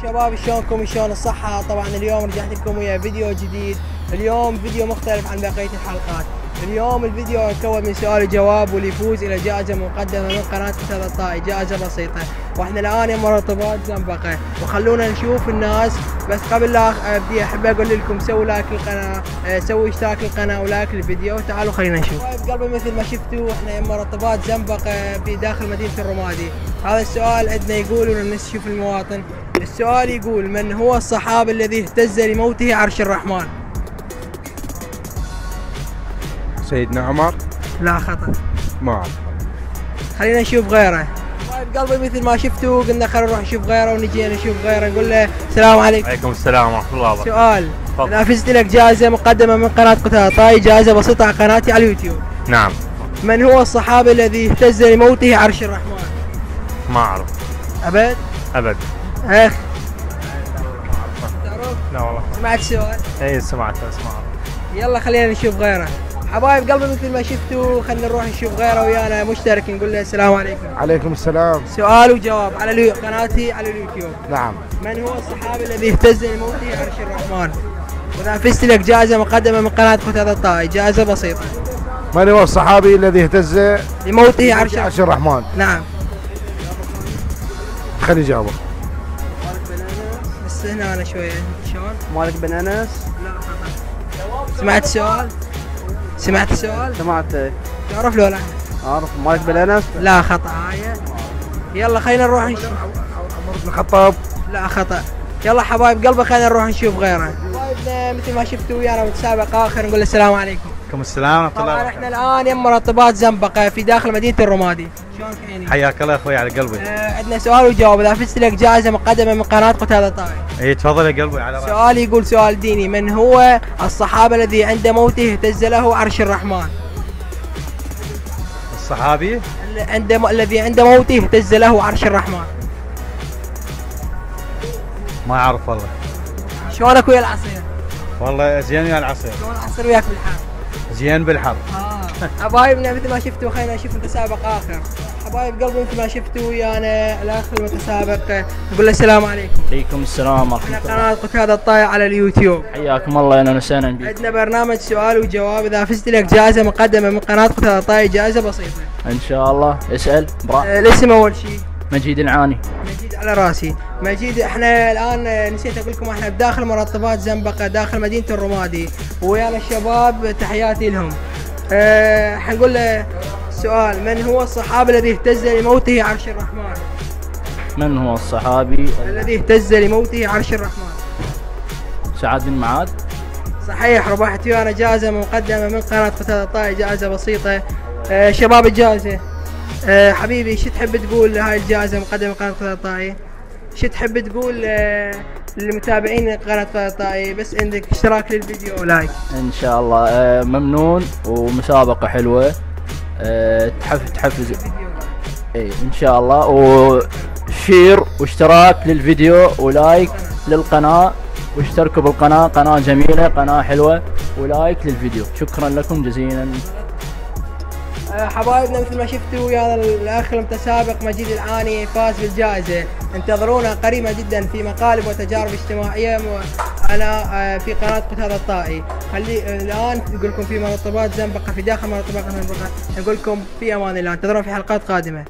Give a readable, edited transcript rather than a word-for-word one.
شباب شلونكم؟ شلون الصحة؟ طبعا اليوم رجعت لكم ويا فيديو جديد. اليوم فيديو مختلف عن بقية الحلقات. اليوم الفيديو يتكون من سؤال وجواب، واللي يفوز الى جائزة مقدمة من قناة قتال الطائي، جائزة بسيطة. واحنا الان يم مرتبات زنبقة، وخلونا نشوف الناس. بس قبل لا ابدي احب اقول لكم سووا لايك للقناة، سووا اشتراك للقناة ولايك للفيديو. تعالوا خلينا نشوف. طيب قلبي مثل ما شفتوا احنا يم مرتبات زنبقة في داخل مدينة الرمادي. هذا السؤال عندنا يقول، ونشوف المواطن. السؤال يقول: من هو الصحابي الذي اهتز لموته عرش الرحمن؟ سيدنا عمر. لا، خطأ. ما اعرف. خلينا نشوف غيره. طيب قلبي مثل ما شفتوا قلنا خلينا نروح نشوف غيره، ونجي نشوف غيره نقول له السلام عليكم. وعليكم السلام ورحمة الله وبركاته. سؤال: انا فزت لك جائزة مقدمة من قناة قتال الطائي، جائزة بسيطة على قناتي على اليوتيوب. نعم. من هو الصحابي الذي اهتز لموته عرش الرحمن؟ ما اعرف. ابد؟ ابد. اخ تعرف؟ لا والله. سمعت السؤال؟ اي سمعت اسمع. يلا خلينا نشوف غيره. حبايب قلبي مثل ما شفتوا خلينا نروح نشوف غيره ويانا مشترك، نقول له السلام عليكم. عليكم السلام. سؤال وجواب على قناتي على اليوتيوب. نعم. من هو الصحابي الذي اهتز لموته عرش الرحمن؟ واذا فزت لك جائزة مقدمة من قناة قتال الطائي، جائزة بسيطة. من هو الصحابي الذي اهتز لموته عرش الرحمن؟ نعم. خلي جاوبه. بس هنا انا شوية. شلون؟ مالك بن انس؟ لا، خطأ. سمعت السؤال؟ سمعت السؤال؟ سمعت. تعرف لو لا؟ اعرف مالك بن انس؟ لا، خطأ. هاي يلا خلينا نروح نشوف. عمر بن الخطاب. لا، خطأ. يلا حبايب قلبي خلينا نروح نشوف غيره. حبايبنا مثل ما شفتوا ويانا متسابق اخر، نقول السلام عليكم. وعليكم السلام ورحمة الله طبعا وبركاته. احنا الان يم مرتبات زنبقة في داخل مدينة الرمادي. شلونك عيني؟ حياك الله يا اخوي على قلبي. عندنا سؤال وجواب، اذا فزت لك جائزة مقدمة من قناة قتال الطائي. اي تفضل يا قلبي على راسي. سؤال يقول سؤال ديني: من هو الصحابة الذي عند موته اهتز له عرش الرحمن؟ الصحابي الذي عند موته اهتز له عرش الرحمن. ما اعرف والله. شلونك ويا العصير؟ والله زين يا العصير. شلون العصير وياك بالحر؟ زين بالحر. حبايبنا مثل ما شفتوا خلينا نشوف متسابق اخر. حبايب قلبي مثل ما شفتوا ويانا الاخ المتسابق، نقول له السلام عليكم. عليكم السلام ورحمة احنا الله. قناة قتال الطائي على اليوتيوب. حياكم الله، اهلا وسهلا بك. عندنا برنامج سؤال وجواب، اذا فزت لك جائزة مقدمة من قناة قتال الطائي، جائزة بسيطة. ان شاء الله. اسال الاسم اول شيء. مجيد العاني. مجيد على راسي. مجيد، احنا الان نسيت اقول لكم احنا بداخل مرتبات زنبقة داخل مدينة الرمادي، ويانا الشباب تحياتي لهم. حنقول له سؤال: من هو الصحابي الذي اهتز لموته عرش الرحمن؟ من هو الصحابي الذي اهتز لموته عرش الرحمن؟ سعد بن معاذ. صحيح، ربحت ويانا جائزة مقدمة من قناة قتال الطائي، جائزة بسيطة. شباب الجائزة، حبيبي شو تحب تقول هاي الجائزة مقدمة من قناة قتال الطائي؟ شو تحب تقول للمتابعين قناة قتال الطائي؟ بس عندك اشتراك للفيديو ولايك. ان شاء الله. ممنون، ومسابقة حلوة. تحفز. اي ان شاء الله. وشير واشتراك للفيديو ولايك للقناة، واشتركوا بالقناة، قناة جميلة، قناة حلوة، ولايك للفيديو. شكرا لكم جزيلا. حبايبنا مثل ما شفتوا ويانا الاخ المتسابق مجيد العاني فاز بالجائزة. انتظرونا قريبا جدا في مقالب وتجارب اجتماعية على في قناة قتال الطائي. الان نقول لكم في مرتبات زنبقة في داخل مرتبات زنبقة، نقول لكم في امان الله، انتظرونا في حلقات قادمة.